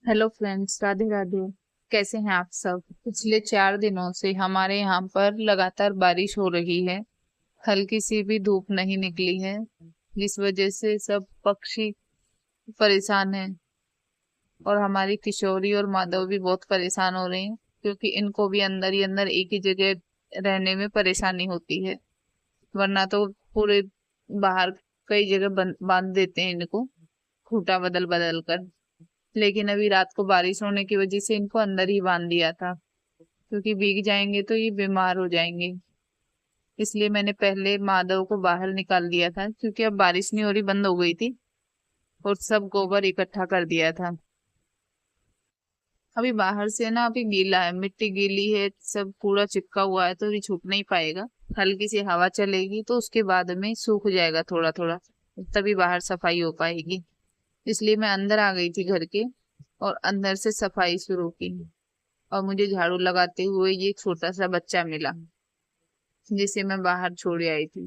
Hello friends, Radhe Radhe. कैसे हैं आप सब? पिछले 4 दिनों से हमारे यहाँ पर लगातार बारिश हो रही है। हल्की सी भी धूप नहीं निकली है, जिस वजह से सब पक्षी परेशान हैं। और हमारी किशोरी और माधव भी बहुत परेशान हो रहे हैं, क्योंकि इनको भी अंदर ही अंदर एक ही जगह रहने में परेशानी होती है। वरना तो पूरे बाहर कई जगह बांध देते हैं इनको, खूंटा बदल बदल कर। लेकिन अभी रात को बारिश होने की वजह से इनको अंदर ही बांध दिया था, क्योंकि भीग जाएंगे तो ये बीमार हो जाएंगे। इसलिए मैंने पहले माधव को बाहर निकाल दिया था, क्योंकि अब बारिश नहीं हो रही, बंद हो गई थी। और सब गोबर इकट्ठा कर दिया था। अभी बाहर से ना, अभी गीला है, मिट्टी गीली है, सब पूरा चिपका हुआ है, तो अभी छूट नहीं पाएगा। हल्की सी हवा चलेगी तो उसके बाद में सूख जाएगा थोड़ा थोड़ा, तभी बाहर सफाई हो पाएगी। इसलिए मैं अंदर आ गई थी घर के, और अंदर से सफाई शुरू की। और मुझे झाड़ू लगाते हुए ये छोटा सा बच्चा मिला, जिसे मैं बाहर छोड़ आई थी।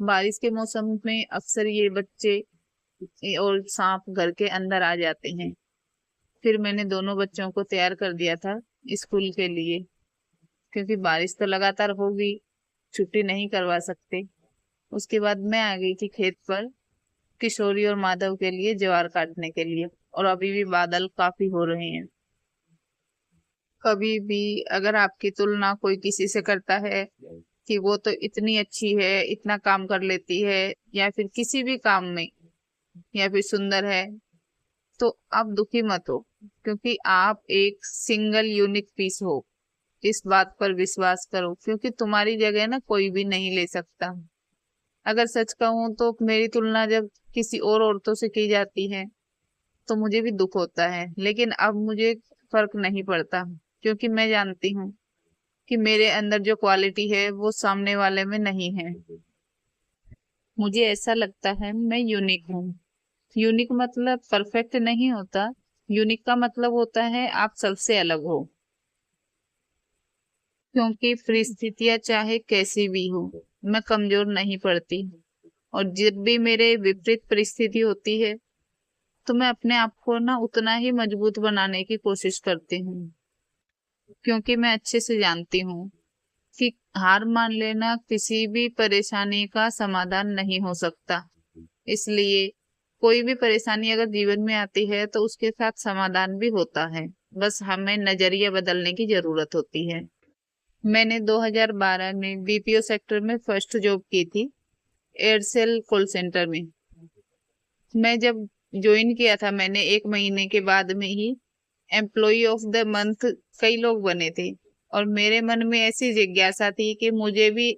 बारिश के मौसम में अक्सर ये बच्चे और सांप घर के अंदर आ जाते हैं। फिर मैंने दोनों बच्चों को तैयार कर दिया था स्कूल के लिए, क्योंकि बारिश तो लगातार होगी, छुट्टी नहीं करवा सकते। उसके बाद मैं आ गई थी खेत पर, किशोरी और माधव के लिए ज्वार काटने के लिए। और अभी भी बादल काफी हो रहे हैं। कभी भी अगर आपकी तुलना कोई किसी से करता है कि वो तो इतनी अच्छी है, इतना काम कर लेती है, या फिर किसी भी काम में, या फिर सुंदर है, तो आप दुखी मत हो, क्योंकि आप एक सिंगल यूनिक पीस हो। इस बात पर विश्वास करो, क्योंकि तुम्हारी जगह ना कोई भी नहीं ले सकता। अगर सच कहूं तो मेरी तुलना जब किसी और औरतों से की जाती है, तो मुझे भी दुख होता है। लेकिन अब मुझे फर्क नहीं पड़ता, क्योंकि मैं जानती हूँ कि मेरे अंदर जो क्वालिटी है वो सामने वाले में नहीं है। मुझे ऐसा लगता है मैं यूनिक हूँ। यूनिक मतलब परफेक्ट नहीं होता। यूनिक का मतलब होता है आप सबसे अलग हो। क्योंकि परिस्थितियां चाहे कैसी भी हो, मैं कमजोर नहीं पड़ती। और जब भी मेरे विपरीत परिस्थिति होती है, तो मैं अपने आप को ना उतना ही मजबूत बनाने की कोशिश करती हूँ। क्योंकि मैं अच्छे से जानती हूँ कि हार मान लेना किसी भी परेशानी का समाधान नहीं हो सकता। इसलिए कोई भी परेशानी अगर जीवन में आती है, तो उसके साथ समाधान भी होता है। बस हमें नजरिया बदलने की जरूरत होती है। मैंने 2012 में बीपीओ सेक्टर में फर्स्ट जॉब की थी, एयरसेल कॉल सेंटर में। मैं जब ज्वाइन किया था, मैंने 1 महीने के बाद में ही एम्प्लॉय ऑफ द मंथ कई लोग बने थे। और मेरे मन में ऐसी जिज्ञासा थी कि मुझे भी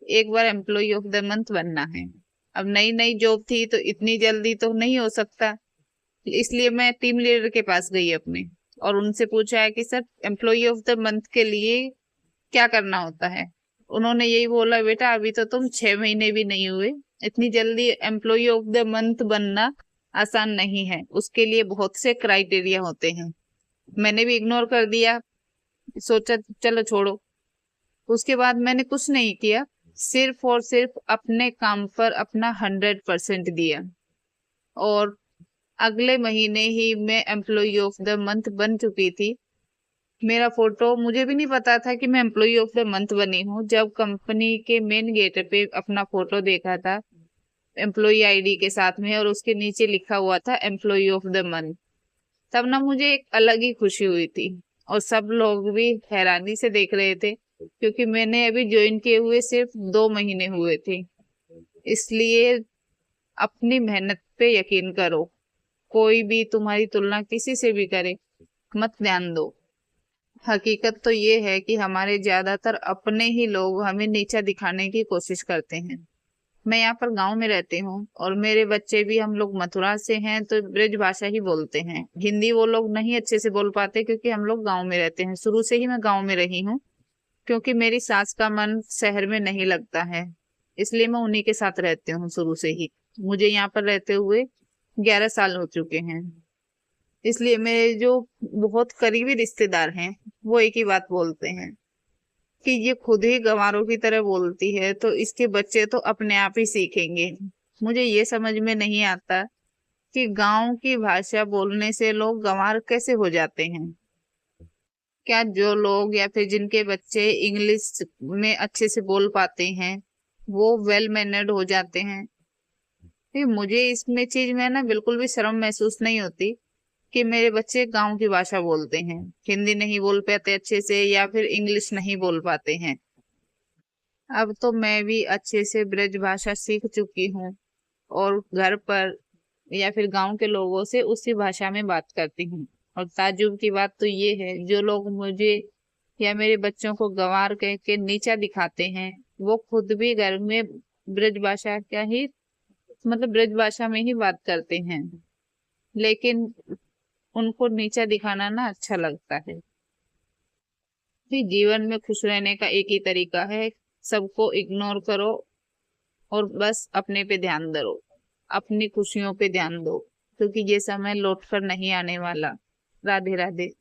एक बार एम्प्लॉय ऑफ द मंथ बनना है। अब नई नई जॉब थी, तो इतनी जल्दी तो नहीं हो सकता। इसलिए मैं टीम लीडर के पास गई अपने, और उनसे पूछा है कि sir, employee of the month के लिए क्या करना होता है। उन्होंने यही बोला, बेटा अभी तो तुम 6 महीने भी नहीं हुए, इतनी जल्दी एम्प्लॉय ऑफ द मंथ बनना आसान नहीं है, उसके लिए बहुत से क्राइटेरिया होते हैं। मैंने भी इग्नोर कर दिया, सोचा चलो छोड़ो। उसके बाद मैंने कुछ नहीं किया, सिर्फ और सिर्फ अपने काम पर अपना 100% दिया। और अगले महीने ही मैं एम्प्लॉय ऑफ द मंथ बन चुकी थी। मेरा फोटो, मुझे भी नहीं पता था कि मैं एम्प्लॉय ऑफ द मंथ बनी हूँ। जब कंपनी के मेन गेट पे अपना फोटो देखा था एम्प्लॉय आईडी के साथ में, और उसके नीचे लिखा हुआ था एम्प्लॉय ऑफ द मंथ, तब ना मुझे एक अलग ही खुशी हुई थी। और सब लोग भी हैरानी से देख रहे थे, क्योंकि मैंने अभी ज्वाइन किए हुए सिर्फ 2 महीने हुए थे। इसलिए अपनी मेहनत पे यकीन करो। कोई भी तुम्हारी तुलना किसी से भी करे, मत ध्यान दो। हकीकत तो ये है कि हमारे ज्यादातर अपने ही लोग हमें नीचा दिखाने की कोशिश करते हैं। मैं यहाँ पर गांव में रहती हूँ, और मेरे बच्चे भी, हम लोग मथुरा से हैं, तो ब्रज भाषा ही बोलते हैं। हिंदी वो लोग नहीं अच्छे से बोल पाते, क्योंकि हम लोग गांव में रहते हैं। शुरू से ही मैं गांव में रही हूँ, क्योंकि मेरी सास का मन शहर में नहीं लगता है। इसलिए मैं उन्हीं के साथ रहती हूँ शुरू से ही। मुझे यहाँ पर रहते हुए 11 साल हो चुके हैं। इसलिए मेरे जो बहुत करीबी रिश्तेदार हैं, वो एक ही बात बोलते हैं कि ये खुद ही गंवारों की तरह बोलती है, तो इसके बच्चे तो अपने आप ही सीखेंगे। मुझे ये समझ में नहीं आता कि गांव की भाषा बोलने से लोग गंवार कैसे हो जाते हैं। क्या जो लोग या फिर जिनके बच्चे इंग्लिश में अच्छे से बोल पाते हैं वो वेल मैनर्ड हो जाते हैं। फिर मुझे इसमें चीज में ना बिल्कुल भी शर्म महसूस नहीं होती कि मेरे बच्चे गांव की भाषा बोलते हैं, हिंदी नहीं बोल पाते अच्छे से या फिर इंग्लिश नहीं बोल पाते हैं। अब तो मैं भी अच्छे से ब्रज भाषा सीख चुकी हूँ और घर पर या फिर गांव के लोगों से उसी भाषा में बात करती हूँ। और ताज्जुब की बात तो ये है, जो लोग मुझे या मेरे बच्चों को गंवार कह के नीचा दिखाते हैं वो खुद भी घर में ब्रज भाषा क्या ही मतलब ब्रज भाषा में ही बात करते हैं, लेकिन उनको नीचा दिखाना ना अच्छा लगता है। कि जीवन में खुश रहने का एक ही तरीका है, सबको इग्नोर करो और बस अपने पे ध्यान दो, अपनी खुशियों पे ध्यान दो, क्योंकि ये समय लौट कर नहीं आने वाला। राधे राधे।